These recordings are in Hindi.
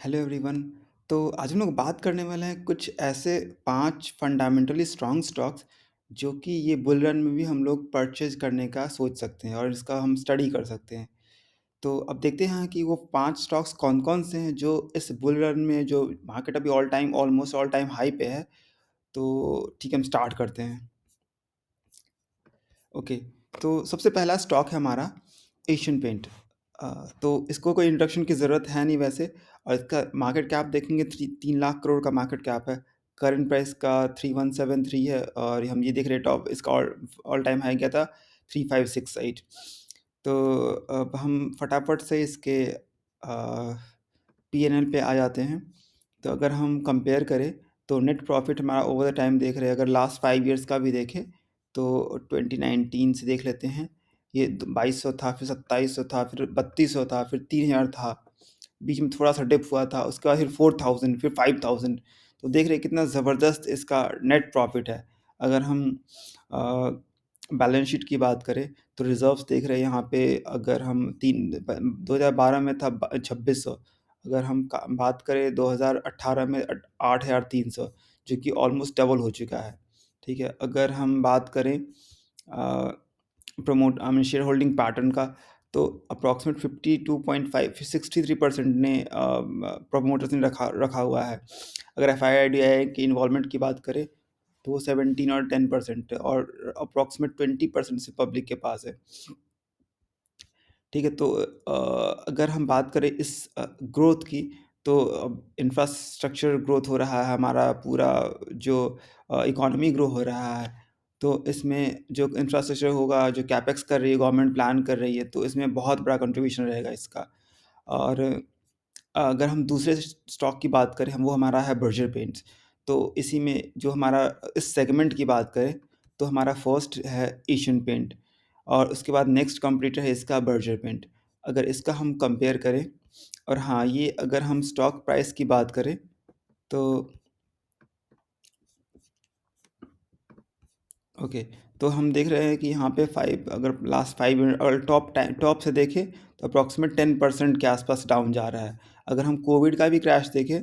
Hello everyone. तो आज हम लोग बात करने वाले हैं कुछ ऐसे 5 फंडामेंटली स्ट्रॉन्ग स्टॉक्स जो कि ये बुल रन में भी हम लोग परचेज़ करने का सोच सकते हैं और इसका हम स्टडी कर सकते हैं। तो अब देखते हैं कि वो 5 स्टॉक्स कौन-कौन से हैं जो इस बुल रन में जो मार्केट अभी ऑलमोस्ट ऑल टाइम हाई पे है। तो ठीक है, हम स्टार्ट करते हैं। ओके, तो सबसे पहला स्टॉक है हमारा एशियन पेंट। तो इसको कोई इंट्रोडक्शन की ज़रूरत है नहीं वैसे। और इसका मार्केट कैप देखेंगे 3 लाख करोड़ का मार्केट कैप है। करंट प्राइस का 3173 है और हम ये देख रहे हैं टॉप इसका ऑल टाइम हाई गया था 3568। तो अब हम फटाफट से इसके पी&एल पे आ जाते हैं। तो अगर हम कंपेयर करें तो नेट प्रॉफिट हमारा ओवर द टाइम देख रहे हैं, अगर लास्ट 5 इयर्स का भी देखें तो 2019 से देख लेते हैं। ये 2200 था, फिर 2700 था, फिर 3200 था, फिर 3000 था, बीच में थोड़ा सा डिप हुआ था, उसके बाद फिर 4000, फिर 5000। तो देख रहे हैं कितना ज़बरदस्त इसका नेट प्रॉफिट है। अगर हम बैलेंस शीट की बात करें तो रिजर्व्स देख रहे हैं यहाँ पे, अगर हम 2012 में था 2600, अगर हम बात करें 2018 में 8300, जो कि ऑलमोस्ट डबल हो चुका है। ठीक है, अगर हम बात करें शेयर होल्डिंग पैटर्न का, तो अप्रॉक्सीमेट 52.5 63% ने प्रमोटर्स ने रखा हुआ है। अगर एफ आई की इन्वॉल्वमेंट की बात करें तो वो 17 और 10% है और अप्रॉक्सीमेट 20% से पब्लिक के पास है। ठीक है, तो अगर हम बात करें इस ग्रोथ की, तो अब इंफ्रास्ट्रक्चर ग्रोथ हो रहा है, हमारा पूरा जो इकोनॉमी ग्रो हो रहा है। तो इसमें जो इंफ्रास्ट्रक्चर होगा, जो कैपेक्स कर रही है गवर्नमेंट, प्लान कर रही है, तो इसमें बहुत बड़ा कंट्रीब्यूशन रहेगा इसका। और अगर हम दूसरे स्टॉक की बात करें, हम वो हमारा है बर्जर पेंट्स। तो इसी में जो हमारा इस सेगमेंट की बात करें तो हमारा फर्स्ट है एशियन पेंट और उसके बाद नेक्स्ट कंपटीटर है इसका बर्जर पेंट। अगर इसका हम कंपेयर करें, और हाँ, ये अगर हम स्टॉक प्राइस की बात करें तो ओके, तो हम देख रहे हैं कि यहाँ पे 5, अगर लास्ट 5 मिनट और टॉप से देखें तो अप्रॉक्सीमेट 10% के आसपास डाउन जा रहा है। अगर हम कोविड का भी क्रैश देखें,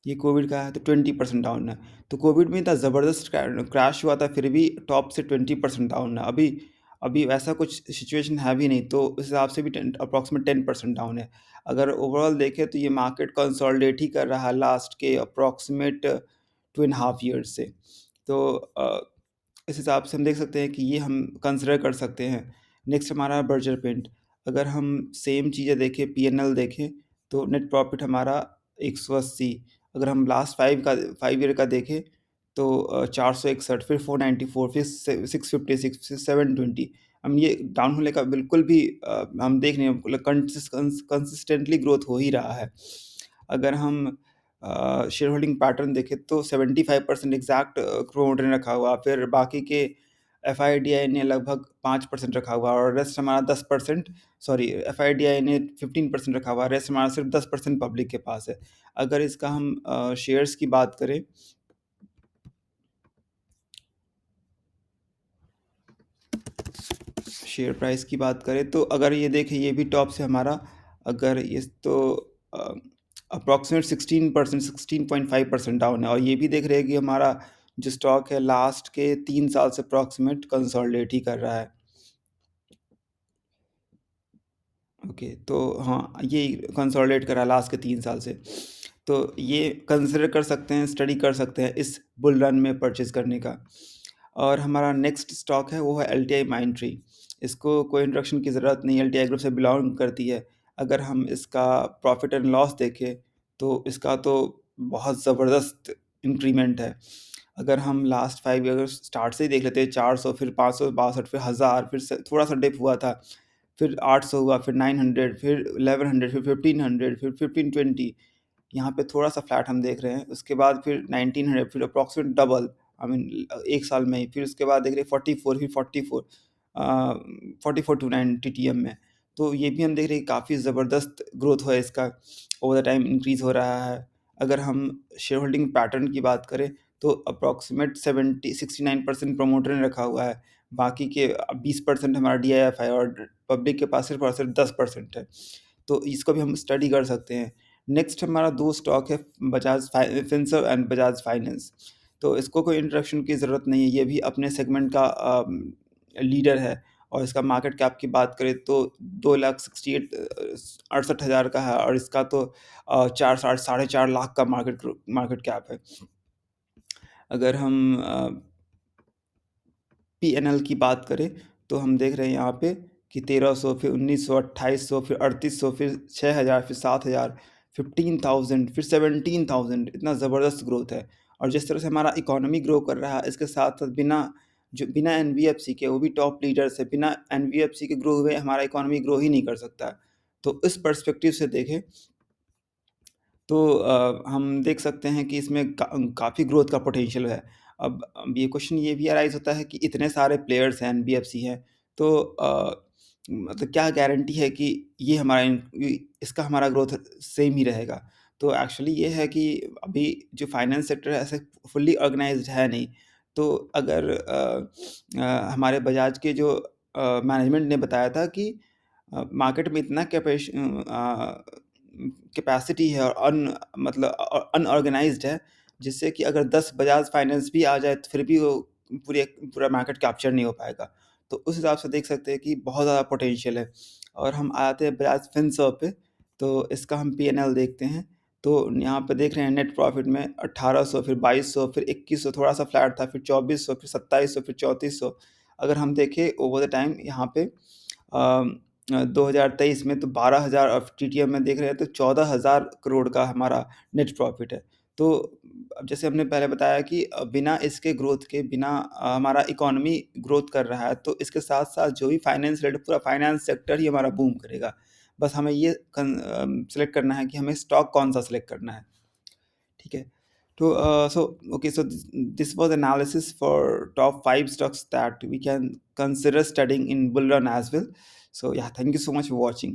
ये कोविड का है तो 20% डाउन है। तो कोविड में इतना ज़बरदस्त क्रैश हुआ था, फिर भी टॉप से 20% डाउन है। अभी अभी वैसा कुछ सिचुएशन है भी नहीं, तो उस हिसाब से भी अप्रॉक्सीमेट 10% डाउन है। अगर ओवरऑल देखें तो ये मार्केट कंसोलिडेट ही कर रहा है लास्ट के अप्रॉक्सीमेट 2.5 ईयर्स से। तो इस हिसाब से हम देख सकते हैं कि ये हम कंसिडर कर सकते हैं। नेक्स्ट हमारा है बर्जर पेंट। अगर हम सेम चीज़ें देखें, पी&एल देखें, तो नेट प्रॉफिट हमारा 180। अगर हम लास्ट 5 ईयर का देखें तो 461, फिर 494, फिर 656, फिर 720। हम ये डाउन होने का बिल्कुल भी हम देख नहीं हैं, मतलब कंसिस्टेंटली ग्रोथ हो ही रहा है। अगर हम शेयर होल्डिंग पैटर्न देखें तो 75% एग्जैक्ट प्रमोटर ने रखा हुआ, फिर बाकी के एफ ने लगभग 5% रखा हुआ और रेस्ट हमारा 10%, सॉरी, एफ ने 15% रखा हुआ, रेस्ट हमारा सिर्फ 10% पब्लिक के पास है। अगर इसका हम शेयर्स की बात करें, शेयर प्राइस की बात करें तो अगर ये देखें, ये भी टॉप से हमारा, अगर ये तो अप्रॉक्सीमेट 16%, 16.5% डाउन है। और ये भी देख रहे हैं कि हमारा जो स्टॉक है लास्ट के 3 साल से अप्रॉक्सीमेट कंसोलिडेट ही कर रहा है। ओके, तो हाँ, ये कंसोलिडेट करा लास्ट के 3 साल से। तो ये कंसिडर कर सकते हैं, स्टडी कर सकते हैं इस बुल रन में परचेज करने का। और हमारा नेक्स्ट स्टॉक है वो है L T I mind tree. इसको कोई इंट्रोडक्शन की ज़रूरत नहीं, एल टी आई ग्रुप से बिलोंग करती है। अगर हम इसका प्रॉफिट एंड लॉस देखें तो इसका तो बहुत ज़बरदस्त इंक्रीमेंट है। अगर हम लास्ट 5 ईयर स्टार्ट से ही देख लेते हैं, 400, फिर 562, फिर 1000, फिर थोड़ा सा डिप हुआ था, फिर 800 हुआ, फिर 900, फिर 1100, फिर 1500, फिर 1520। यहाँ पे थोड़ा सा फ्लैट हम देख रहे हैं, उसके बाद फिर 1900, फिर अप्रॉक्सीमेट डबल, आई मीन एक साल में ही। फिर उसके बाद देख रहे हैं 44, फिर 44, 4429 टी में। तो ये भी हम देख रहे हैं काफ़ी ज़बरदस्त ग्रोथ हुआ है इसका, ओवर द टाइम इंक्रीज़ हो रहा है। अगर हम शेयर होल्डिंग पैटर्न की बात करें तो अप्रॉक्सीमेट 69% प्रमोटर ने रखा हुआ है, बाकी के 20% हमारा डी आई एफ है और पब्लिक के पास सिर्फ और सिर्फ 10% है। तो इसको भी हम स्टडी कर सकते हैं। नेक्स्ट हमारा 2 स्टॉक है Bajaj Finserv and Bajaj finance. तो इसको कोई इंट्रोडक्शन की ज़रूरत नहीं है, ये भी अपने सेगमेंट का लीडर है और इसका मार्केट कैप की बात करें तो 2,68 68,000 का है और इसका तो 4 साढ़े 4 लाख का मार्केट कैप है। अगर हम पीएनएल की बात करें तो हम देख रहे हैं यहाँ पे कि 1300 फिर 1900 2800 फिर 3800 फिर 6000 फिर 7000 15,000 फिर 17,000 इतना ज़बरदस्त ग्रोथ है। और जिस तरह से हमारा इकोनॉमी ग्रो कर रहा है इसके साथ साथ बिना एनबीएफसी के, वो भी टॉप लीडर्स है, बिना एनबीएफसी के ग्रो हुए हमारा इकोनॉमी ग्रो ही नहीं कर सकता। तो इस पर्सपेक्टिव से देखें तो हम देख सकते हैं कि इसमें काफ़ी ग्रोथ का पोटेंशियल है। अब ये क्वेश्चन ये भी अराइज़ होता है कि इतने सारे प्लेयर्स हैं, एनबीएफसी हैं, तो मतलब क्या गारंटी है कि ये इसका हमारा ग्रोथ सेम ही रहेगा? तो एक्चुअली ये है कि अभी जो फाइनेंस सेक्टर है ऐसे फुल्ली ऑर्गेनाइज़्ड है नहीं। तो अगर हमारे बजाज के जो मैनेजमेंट ने बताया था कि मार्केट में इतना कैपेसिटी है और अनऑर्गेनाइज्ड है, जिससे कि अगर 10 बजाज फाइनेंस भी आ जाए तो फिर भी वो पूरा मार्केट कैप्चर नहीं हो पाएगा। तो उस हिसाब से देख सकते हैं कि बहुत ज़्यादा पोटेंशियल है। और हम आते हैं बजाज फिनसर्व पे, तो इसका हम पीएनएल देखते हैं। तो यहाँ पे देख रहे हैं नेट प्रॉफिट में 1800 फिर 2200 फिर 2100 थोड़ा-सा फ्लैट था, फिर 2400 फिर 2700 फिर 3400। अगर हम देखें ओवर द टाइम यहाँ पे 2023 में तो 12,000 और टीटीएम में देख रहे हैं तो 14,000 करोड़ का हमारा नेट प्रॉफिट है। तो अब जैसे हमने पहले बताया कि बिना इसके ग्रोथ के हमारा इकोनॉमी ग्रोथ कर रहा है, तो इसके साथ-साथ जो भी फाइनेंस रिलेटेड पूरा फाइनेंस सेक्टर ही हमारा बूम करेगा। बस हमें ये सेलेक्ट करना है कि हमें स्टॉक कौन-सा सेलेक्ट करना है। ठीक है? तो okay, so this was analysis for top 5 stocks that we can consider studying in bull run as well. So yeah, thank you so much for watching.